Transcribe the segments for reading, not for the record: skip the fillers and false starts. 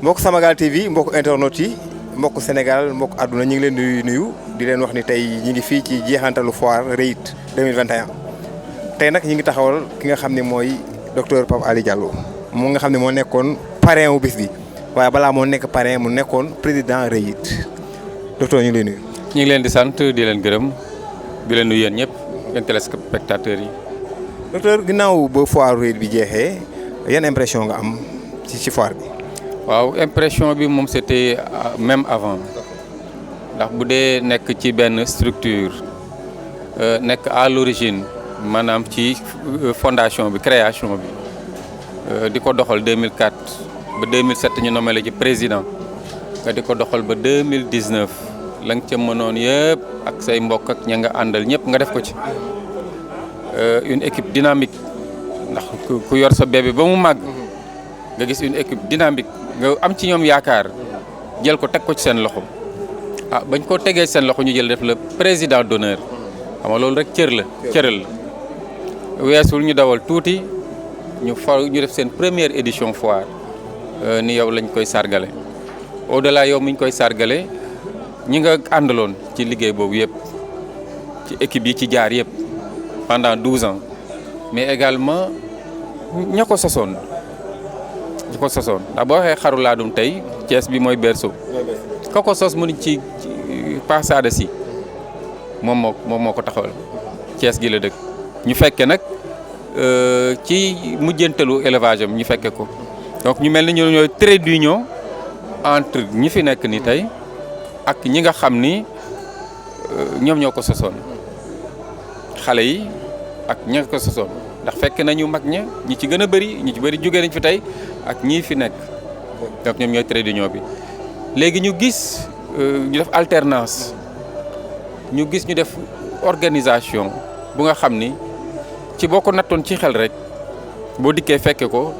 mbokk Samagal TV mbokk internet yi mbokk Sénégal mbokk àdduna ñu ngi leen di nuyu di leen wax ni tey ñi ngi fii ci jeexantalu foire REIT 2021 tey nag ñi ngi taxawal ki nga xam ne mooy docteur Pape Aly Diallo mu nga xam ne moo nekkoon parrain wu bis bi waaye balaa moo nekk parrain mu nekkoon président REIT docteur ñu ngi lay nuyu. ñu ngi leen di sant di leen gërëm di leen nuyu yéen ñëpp yéen téléspectateurs yi. docteur ginnaaw ba foire REIT bi jeexee yan impression nga am ci foire bi. waaw impression bi moom c'était même avant ndax bu dee nekk ci benn structure nekk à l'origine maanaam ci fondation bi création bi di ko doxal 2004 ba 2007 ñu nommé la ci président nga di ko doxal ba 2019 la nga ca mënoon yëpp ak say mbokk ak ña nga àndal ñëpp nga def ko ci une équipe dynamique ndax ku yor sa bébé ba mu màgg nga gis une équipe dynamique nga am ci ñoom yaakaar jël ko teg ko ci seen loxo bañ ko tegee seen loxo ñu jël def la président d'honneur xam nga loolu rek cëral la weesul ñu dawal tuuti ñu def seen première édition foire ni yow lañ koy sargale au-delà yow mi ñu koy sargale ñi nga àndaloon ci liggéey boobu yëpp ci équipe yi ci jaar yëpp pendant 12 ans mais également ña ko sosoon ndax boo waxee xaru laadum tey Thiès bi mooy berceau ko sos mënuñ ci passade si moom moo ko taxawal Thiès gi la dëkk ñu fekke nag ci mujjantalu élevage am ñu fekke ko donc ñu mel ni ñu ñooy trait d'union entre ñi fi nekk ni tey ak ñi nga xam ni ñoom ñoo ko sosoon xale yi ak ña ko sosoon ndax fekk nañu mag ñi ci gën a bëri ñi ci bëri jógee nañ fi tey ak ñii fi nekk donc ñoom ñooy trait d'union bi léegi ñu gis ñu def alternance ñu gis ñu def organisation bu nga xam ni ci boo ko nattoon ci xel rek boo dikkee fekke ko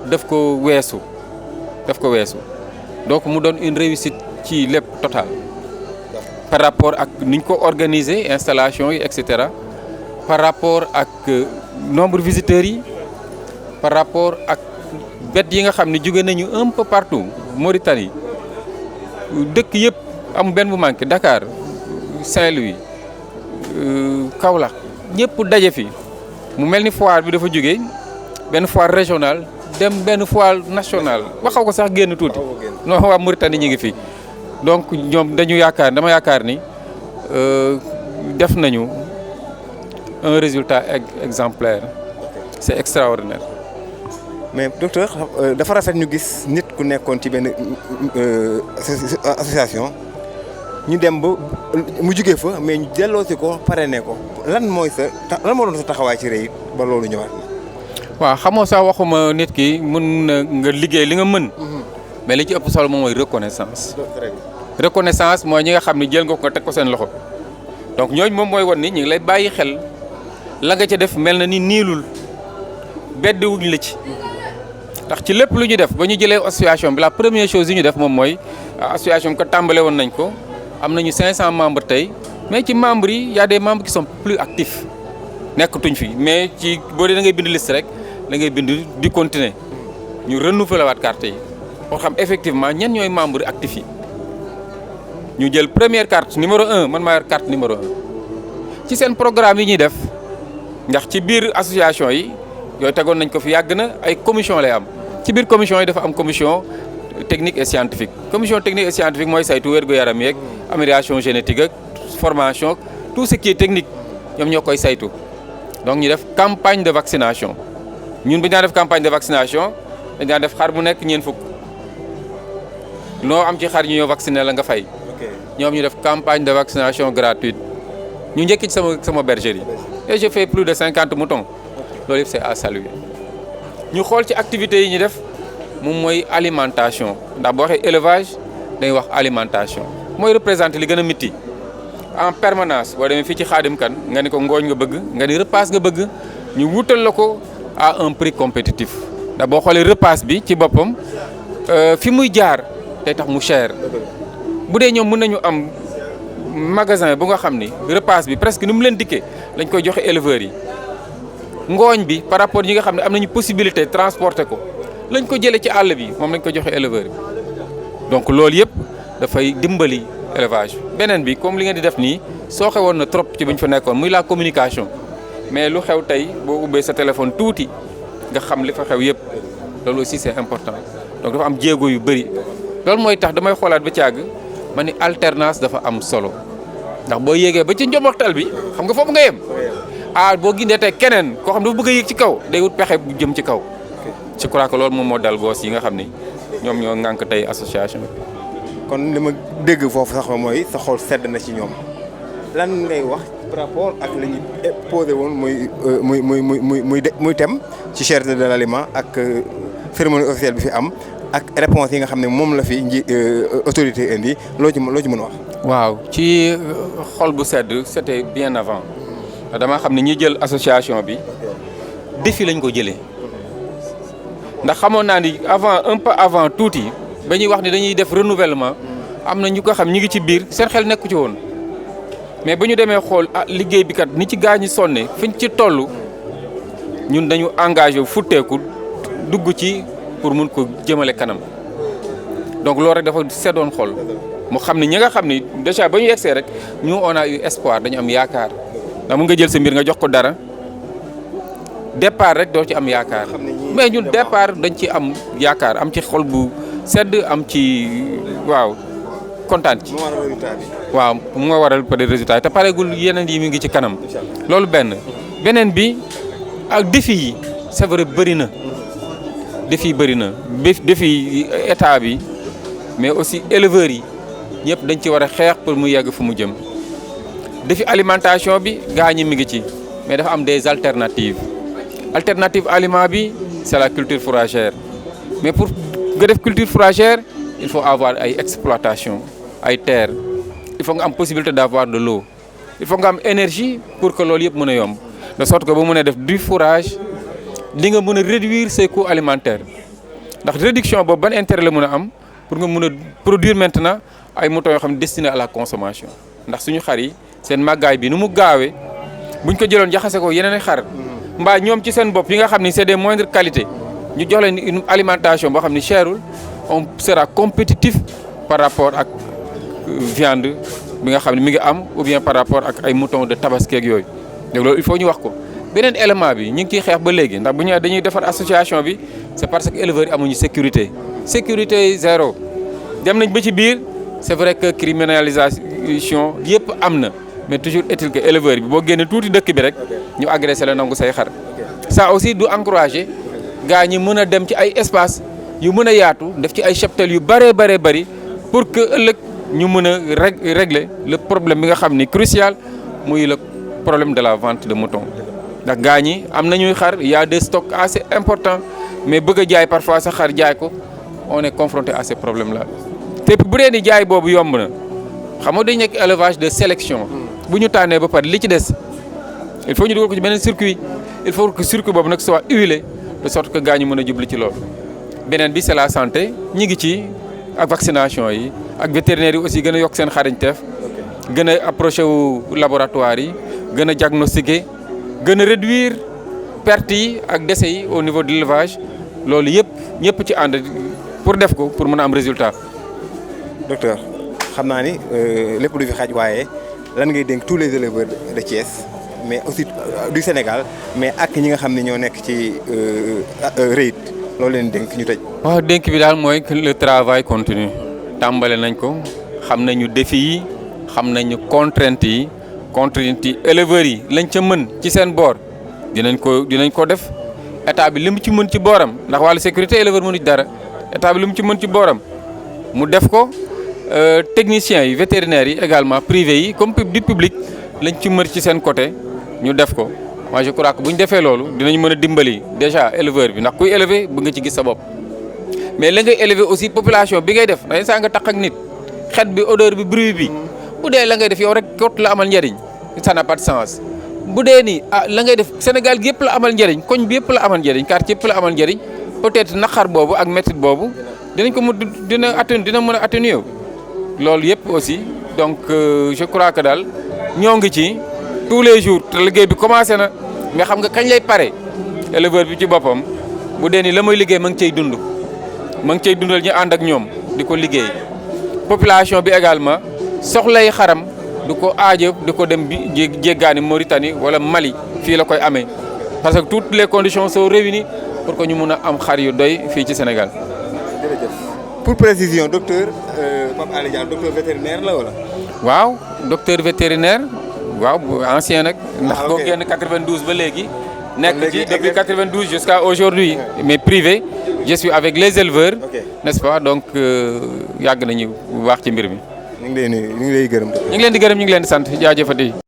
daf ko weesu donc mu doon une réussite ci lépp total par rapport ak niñ ko organiser installation yi et cetera par rapport ak nombre visiteurs yi par rapport ak bet yi nga xam ne jóge nañu un peu partout Mauritanie dëkk yëpp am benn bu manqué Dakar Saint-Louis Kaolack ñëpp daje fi mu mel ni foire bi dafa jóge benn foire régionale dem benn foire nationale waxaw ko sax génn tuuti non waa Mauritanie ñu ngi fi donc ñoom dama yaakaar ni def nañu un résultat exemplaire c'est extraordinaire. mais docteur dafa rafet ñu gis nit ku nekkoon ci benn association ñu dem ba mu jugee fa mais ñu delloosi ko parrainé ko lan moo doon sa taxawaay ci REIT ba loolu ñëwaat. waaw xamoo sax waxuma nit ki mën na nga liggéey li nga mën. mais li ci ëpp solo moom mooy reconnaissance. reconnaissance mooy ñi nga xam ne jël nga ko nga teg ko seen loxo donc ñooñu moom mooy wan ni ñu ngi lay bàyyi xel la nga ca def mel na ni niilul beddi wuñ la ci. ndax ci lépp lu ñu def ba ñu jëlee association bi la première chose yi ñu def moom mooy association bi ko tàmbale woon nañ ko am nañu 500 membres tey mais ci membres yi y a des membres qui sont plus actifs nekkatuñ fi mais ci boo dee da ngay bind liste rek da ngay bind di continuer ñu renouveler waat carte yi pour xam effectivement ñen ñooy membres actifs yi ñu jël première carte numéro 1 man maa yor carte numéro 1 ci seen programme yi ñuy def ndax ci biir association yi yooyu tegoon nañ ko fi yàgg na ay commission lay am ci biir commission yi dafa am commission technique et scientifique commission technique et scientifique mooy saytu wér-gu-yaram yeeg amélioration génétique ak formation tout ce qui est technique ñoom ñoo koy saytu donc ñu def campagne de vaccination ñun bu ñu daan def campagne de vaccination dañ daan def xar bu nekk ñeent fukk loo am ci xar ñu ñoo vacciner la nga fay ñoom ñu def campagne de vaccination gratuite ñu njëkk ci sama bergerie et j'ai fait plus de 50 moutons loolu yëpp c'est à saluer ñu xool ci activités yi ñu def moom mooy alimentation ndax boo waxee élevage dañuy wax alimentation mooy représenter li gën a miti en permanence boo demee fii ci Xaadim Kan nga ni ko ngooñ nga bëgg nga ni repas nga bëgg ñu wutal la ko à un prix compétitif ndax boo xoolee repas bi ci boppam fi muy jaar day tax mu cher bu dee ñoom mën nañu am magasin bu nga xam ni repas bi presque ni mu leen dikkee lañ koy joxe éleveurs yi ngooñ bi par rapport ñi nga xam ne am nañu possibilité transporter ko lañ ko jëlee ci àll bi moom lañ ko joxe éleveur bi donc loolu yëpp dafay dimbali élevage beneen bi comme li ngeen di def nii soo xewoon na trop ci bu ñu fa nekkoon muy la communication mais lu xew tey boo ubbee sa téléphone tuuti nga xam li fa xew yëpp loolu aussi c'est important donc dafa am jéego yu bëri loolu mooy tax damay xoolaat ba càgg ma ni alternance dafa am solo ndax boo yéegee ba ci njomboxtal bi xam nga foofu nga yem boo gindee tey keneen koo xam dafa bëgg a yéeg ci kaw day wut pexe bu jëm ci kaw je crois que loolu moom moo dal goos yi nga xam ni ñoom ñoo ŋànk tey association bi. kon li ma dégg foofu sax mooy sa xol sedd na ci ñoom lan ngay wax par rapport ak la ñu posé woon muy thème ci cherté de l'aliment ak cérémonie officielle bi fi am ak réponse yi nga xam ne moom la fi autorité indi loo ci mën a wax. waaw ci xol bu sedd c'était bien avant dama xam ne ñi jël association bi défi lañ ko jëlee ndax xamoon naa ni un peu avant tuuti ba ñuy wax ni dañuy def renouvellement am na ñu ko xam ñi ngi ci biir seen xel nekku ci woon mais ba ñu demee xool liggéey bi kat ni ci gaa ñi sonne fiñ ci toll ñun dañu engagé futteeku dugg ci pour mun ko jëmale kanam donc loolu rek dafa seddoon xol mu xam ne ñi nga xam ni déjà ba ñu yegsee rek ñu on a eu espoir dañu am yaakaar ndax mun nga jël sa mbir nga jox ko dara départ rek doo ci am yaakaar mais ñun départ dañ ci am yaakaar am ci xol bu sedd am ci waaw kontaan ci waaw mu nga waral peut-être résultat te pareegul yeneen yi mi ngi ci kanam loolu beneen bi ak défi yi c'est vrai bëri na défi bëri na défi état bi mais aussi éleveurs yi ñëpp dañ ci war a xeex pour mu yegg fu mu jëm défi alimentation bi gaa ñi mi ngi ci mais dafa am des alternatives aliment bi c'est la culture fourragère mais pour nga def culture fourragère il faut avoir ay exploitation ay terre il faut nga am possibilité d'avoir de l'eau il faut nga am énergie pour que loolu yëpp mën a yomb de sorte que ba mën a def du fourrage di nga mën a réduire ses coûts alimentaires ndax réduction boobu ban intérêt la mën a am pour nga mën a produire maintenant ay moutons yoo xam ne destinés à la consommation ndax suñu xar yi seen màggaay bi nu mu gaawee buñ ko jëloon jaxase ko yeneen xar mbaa ñoom ci seen bopp yi nga xam ni c'est des moindres qualités ñu jox leen une alimentation boo xam ni cherul on sera compétitif par rapport ak viande bi nga xam ne mi ngi am ou bien par rapport ak ay moutons de tabaski ak yooyu donc loolu il faut ñu wax ko beneen élément bi ñu ngi ciy xeex ba léegi ndax bu ñu dañuy defar association bi c'est parce que éleveurs yi amuñu sécurité zéro dem nañ ba ci biir c'est vrai que criminalisation yëpp am na mais toujours est-il que éleveur bi boo génnee tuuti dëkk bi rek ñu agressé la nangu say xar ça aussi du encourager gaa ñi mën a dem ci ay espace yu mën a yaatu def ci ay cheptel yu bëree bëri pour que ëllëg ñu mën a régler le problème bi nga xam ni crucial muy le problème de la vente de moutons ndax gaa ñi am nañuy xar y a des stocks assez importants mais bëgg a jaay parfois sa xar jaay ko on est confronté à ces problèmes là te bu dee ni jaay boobu yomb na xam nga dañ nekk élevage de sélection bu ñu tànnee ba pare li ci des il faut ñu dugal ko ci beneen circuit il faut que circuit boobu nag soit huilé de sorte que gaa ñu mën a jublu ci loolu beneen bi c'est la santé ñi ngi ci ak vaccination yi ak vétérinaires yi aussi gën a yokk seen xarañteef gën a approché wu laboratoire yi gën a diagnostiquer gën a réduire pertes yi ak décès yi au niveau de l'élevage loolu yëpp ñëpp ci ànd pour def ko pour mën a am résultat. docteur xam naa ni lépp du fi xaaj waaye lan ngay dénk tous les éleveurs de Thiès mais aussi du Sénégal mais ak ñi nga xam ne ñoo nekk ci REIT loolu leen dénk ñu tëj. waaw dénk bi daal mooy que le travail continue tàmbale nañ ko xam nañu défi yi xam nañu contraintes yi éleveurs yi lañ ca mën ci seen boor dinañ ko def état bi li mu ci mën ci booram ndax wàllu sécurité éleveur mënu ci dara état bi li mu ci mën ci booram mu def ko techniciens yi vétérinaires yi également privés yi comme du public lañ ci mën ci seen côté ñu def ko moi je crois que bu ñu defee loolu dinañ mën a dimbali déjà éleveur bi ndax kuy élever bëgg nga ci gis sa bopp mais la ngay élever aussi population bi ngay def day saa nga tax ak nit xet bi odeur bi bruit bi bu dee la ngay def yow rek kot la amal njariñ ça n'a pas de sens bu dee ni la ngay def Sénégal gi yëpp la amal njariñ koñ bi yëpp la amal njariñ quartier yëpp la amal njariñ peut-être naqar boobu ak métit boobu dinañ ko dina mën a atténuer loolu yëpp aussi donc je crois que daal ñoo ngi ci tous les jours te liggéey bi commencé na mais xam nga kañ lay pare éleveur bi ci boppam bu dee ni la muy liggéey ma ngi cay dund ma ngi cay dundal ñu ànd ak ñoom di ko liggéey population bi également soxlay xaram du ko aajo di ko dem bi jéggaani Mauritanie wala Mali fii la koy amee parce que toutes les conditions sont réunies pour que ñu mun a am xar yu doy fii ci Sénégal. jërëjëf pour précision docteur Pape Alé Diallo docteur vétérinaire la wala. waaw docteur vétérinaire waaw ancien nag. ndax ok boo génn 92 ba léegi. nekk ci depuis 92 jusqu'à aujourd'hui mais privé je suis avec les éleveurs. n'est-ce pas donc yàgg nañu wax ci mbir mi. ñu ngi lay nuyu ñu ngi lay gërëm. ñu ngi leen di gërëm ñu ngi leen di sant jaajëfati.